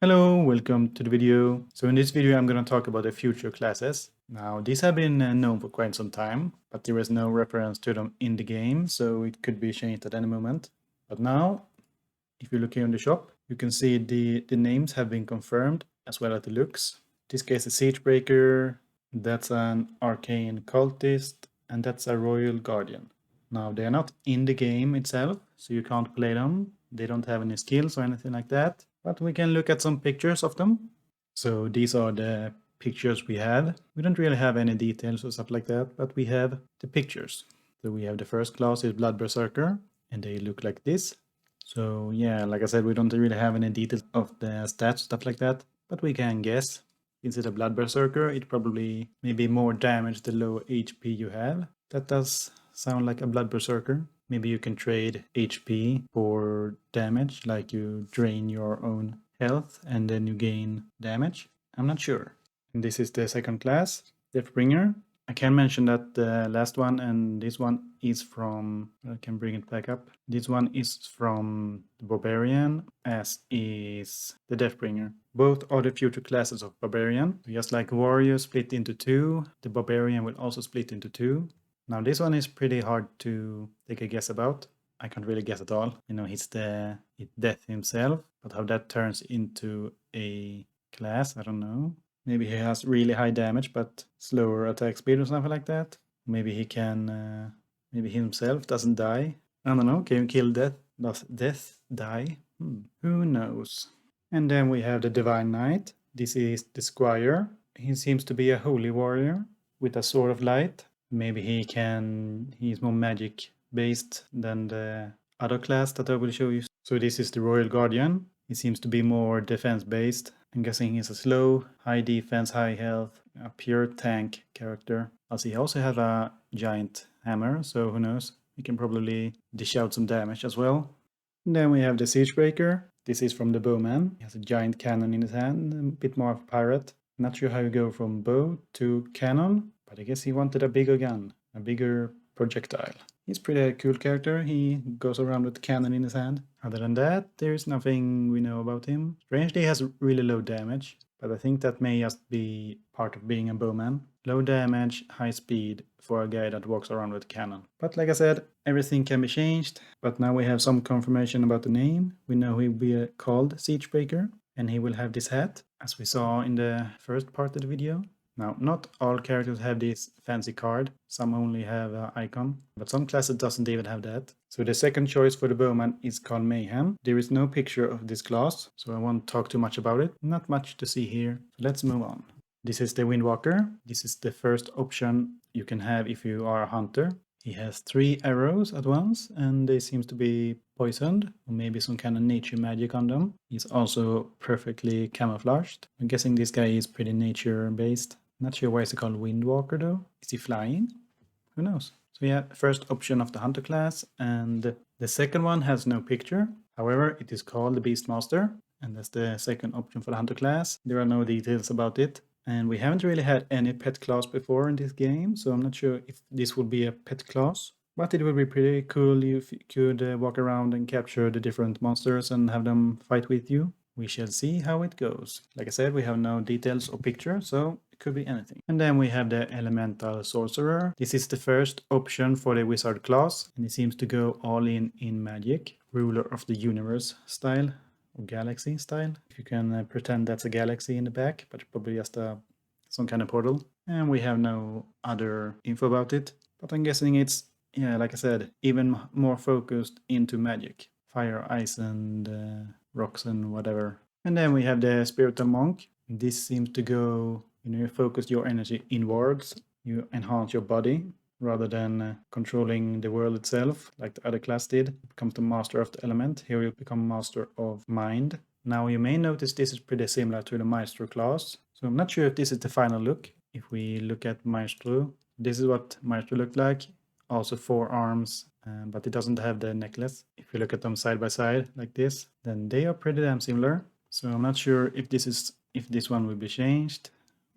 Hello, welcome to the video. So in this video I'm going to talk about the future classes. Now these have been known for quite some time, but there is no reference to them in the game, so it could be changed at any moment. But now, if you look here in the shop, you can see the names have been confirmed as well as the looks. In this case, a Siegebreaker, that's an Arcane Cultist, and that's a Royal Guardian. Now they are not in the game itself, so you can't play them. They don't have any skills or anything like that. But we can look at some pictures of them. So these are the pictures we have. We don't really have any details or stuff like that, but we have the pictures. So we have the first class is Blood Berserker, and they look like this. So yeah, like I said, we don't really have any details of the stats, stuff like that, but we can guess. Since it's a Blood Berserker, it probably maybe more damage the low HP you have. That does sound like a Blood Berserker. Maybe you can trade HP for damage, like you drain your own health and then you gain damage. I'm not sure. And this is the second class, Deathbringer. I can mention that the last one and this one is from, I can bring it back up. This one is from the Barbarian, as is the Deathbringer. Both are the future classes of Barbarian. Just like Warrior split into two, the Barbarian will also split into two. Now this one is pretty hard to take a guess about. I can't really guess at all. You know, he's Death himself, but how that turns into a class, I don't know. Maybe he has really high damage, but slower attack speed or something like that. Maybe he can, maybe he himself doesn't die. I don't know, can you kill Death? Does Death die? Who knows? And then we have the Divine Knight. This is the Squire. He seems to be a holy warrior with a sword of light. Maybe he's more magic based than the other class that I will show you. So this is the Royal Guardian. He seems to be more defense based. I'm guessing he's a slow, high defense, high health, a pure tank character. Also, he also has a giant hammer, so who knows? He can probably dish out some damage as well. And then we have the Siegebreaker. This is from the Bowman. He has a giant cannon in his hand, a bit more of a pirate. Not sure how you go from bow to cannon, but I guess he wanted a bigger gun, a bigger projectile. He's pretty cool character. He goes around with a cannon in his hand. Other than that, there's nothing we know about him. Strangely, he has really low damage, but I think that may just be part of being a bowman. Low damage, high speed for a guy that walks around with a cannon. But like I said, everything can be changed. But now we have some confirmation about the name. We know he will be called Siegebreaker, and he will have this hat, as we saw in the first part of the video. Now, not all characters have this fancy card. Some only have an icon, but some classes doesn't even have that. So the second choice for the Bowman is called Mayhem. There is no picture of this class, so I won't talk too much about it. Not much to see here. So let's move on. This is the Windwalker. This is the first option you can have if you are a hunter. He has 3 arrows at once, and they seem to be poisoned, or maybe some kind of nature magic on them. He's also perfectly camouflaged. I'm guessing this guy is pretty nature-based. Not sure why it's called Windwalker though. Is he flying? Who knows? So yeah, first option of the hunter class, and the second one has no picture. However, it is called the Beastmaster, and that's the second option for the hunter class. There are no details about it. And we haven't really had any pet class before in this game, so I'm not sure if this would be a pet class. But it would be pretty cool if you could walk around and capture the different monsters and have them fight with you. We shall see how it goes. Like I said, we have no details or picture, so it could be anything. And then we have the Elemental Sorcerer. This is the first option for the Wizard class, and it seems to go all in magic. Ruler of the Universe style. Galaxy style. If you can pretend that's a galaxy in the back, but probably just some kind of portal. And we have no other info about it, but I'm guessing it's, yeah, like I said, even more focused into magic. Fire, ice, and rocks and whatever. And then we have the Spiritual Monk. This seems to go, you focus your energy inwards. You enhance your body rather than controlling the world itself, like the other class did. You become the master of the element. Here you become master of mind. Now you may notice this is pretty similar to the Maestro class. So I'm not sure if this is the final look. If we look at Maestro, this is what Maestro looked like. Also 4 arms, but it doesn't have the necklace. If you look at them side by side like this, then they are pretty damn similar. So I'm not sure if this one will be changed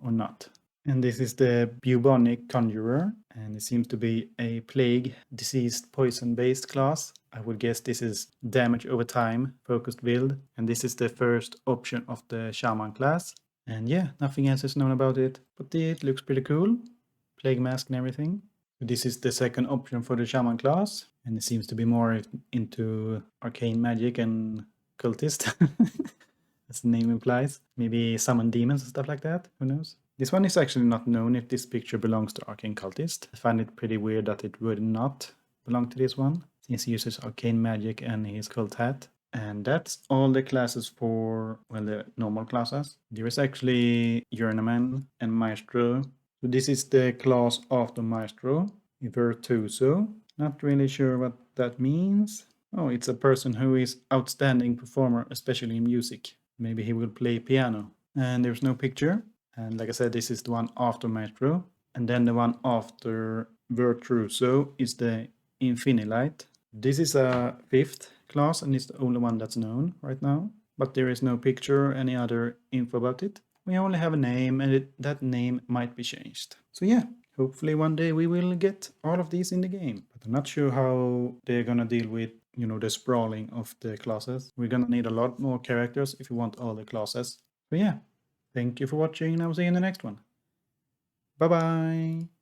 or not. And this is the Bubonic Conjuror, and it seems to be a plague, diseased, poison-based class. I would guess this is damage over time focused build, and this is the first option of the Shaman class. And yeah, nothing else is known about it, but it looks pretty cool. Plague mask and everything. This is the second option for the Shaman class, and it seems to be more into arcane magic and cultist, as the name implies. Maybe summon demons and stuff like that, who knows? This one is actually not known if this picture belongs to arcane cultist. I find it pretty weird that it would not belong to this one, since he uses arcane magic and his cult hat. And that's all the classes for, well, the normal classes. There is actually Journeyman and Maestro. So this is the class after Maestro, Virtuoso. Not really sure what that means. Oh, it's a person who is outstanding performer, especially in music. Maybe he will play piano. And there's no picture. And like I said, this is the one after Maestro. And then the one after Virtuoso is the Infinilyte. This is a 5th class and it's the only one that's known right now. But there is no picture or any other info about it. We only have a name, and that name might be changed. So yeah, hopefully one day we will get all of these in the game. But I'm not sure how they're gonna deal with, the sprawling of the classes. We're gonna need a lot more characters if we want all the classes. So yeah, thank you for watching, and I'll see you in the next one. Bye bye!